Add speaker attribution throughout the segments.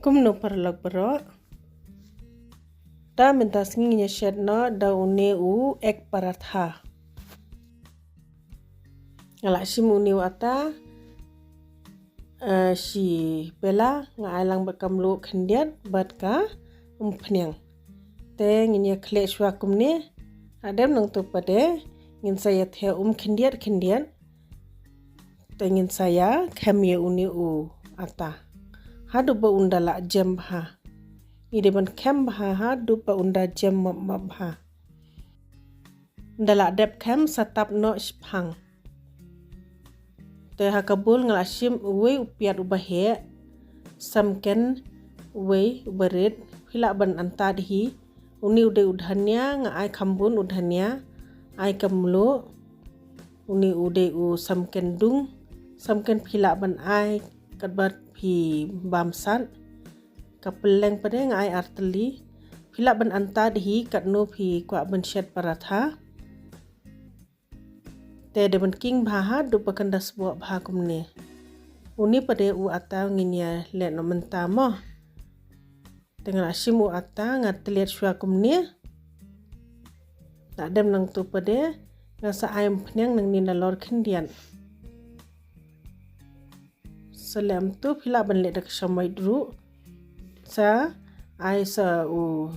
Speaker 1: Kum no parlok bro. Da mintas nginya shed no da une u ek paratha. Ngala sim uni ata si bela nga alang bakam lu khendiat bat ka umpnyang. Te nginya khle shwa kumne adem nang tu pade ngin saya the khendiat te ngin saya khamye uni u ata. Hadu ba undala jam ha. Ide ban kem ha hadu ba unda jam mab ha. Ndala dep kem satap no shpang. Te hakabul ngalasim uwe upiat ubahe samken uwe ubarit hila ban antadhi uni ude udhanya nga ai khambun udhanya ai kamlu uni ude u samken dung samken hila ban ai kadbat phi bamsan kapeleng pade nga ai arteli hila ban antadhi katno phi kwa ban shed paratha te deban king bhaha du pakanda sbo bha kumne uni pade u ata nginya le no menta mo tengah asim u ata ngatliat shwa kumne tak dem nang tu pade ngasa ayam pnyang nang nina lor khendian selem tu phila ban le dak shamai dru sa ai sa u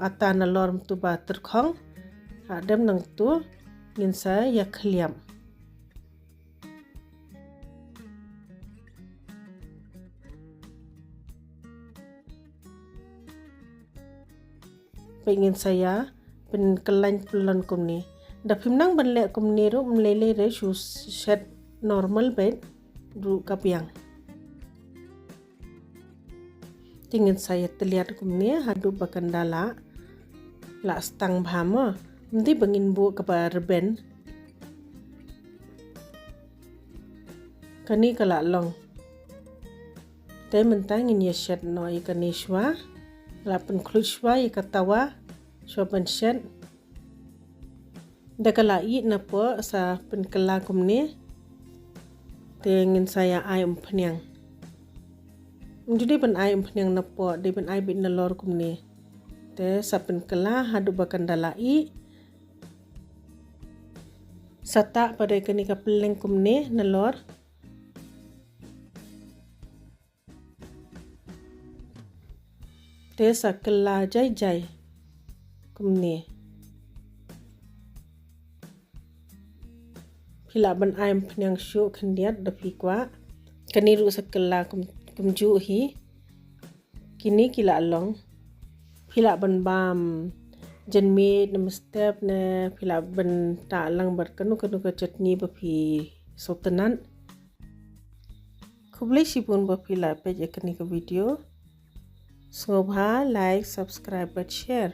Speaker 1: ata na lor tu ba terkhong adem nang tu ngin sa ya khliam pengen saya pen kelan pelon kumni da phimnang ban le kumni ro mlele re shu shed normal bed ru kapiang tingin saya terlihat kumni hadu bakandala la stang bhama ndi bangin bu kabar ben kani kala long te mentangin ya shed no ikanishwa la pen khlushwa ikatawa shoban shed dakala I na po sa pen kala kumni te ngin saya ai umpnyang Jadi ban ai umpnyang na po de ban ai bin na lor kumni te sa pen kala hadu bakandala I sata pada kani kapeleng kumne na lor te sakela jai kumne phila ban aim phnyang shu khandiat da fikwa kani ru sakela kumju hi kini kila long phila ban bam janmi namstep ne phila ban ta lang bar kanu ka chutney ba phi sotanan khublai sipun ba phila page ekani ka video so like subscribe but share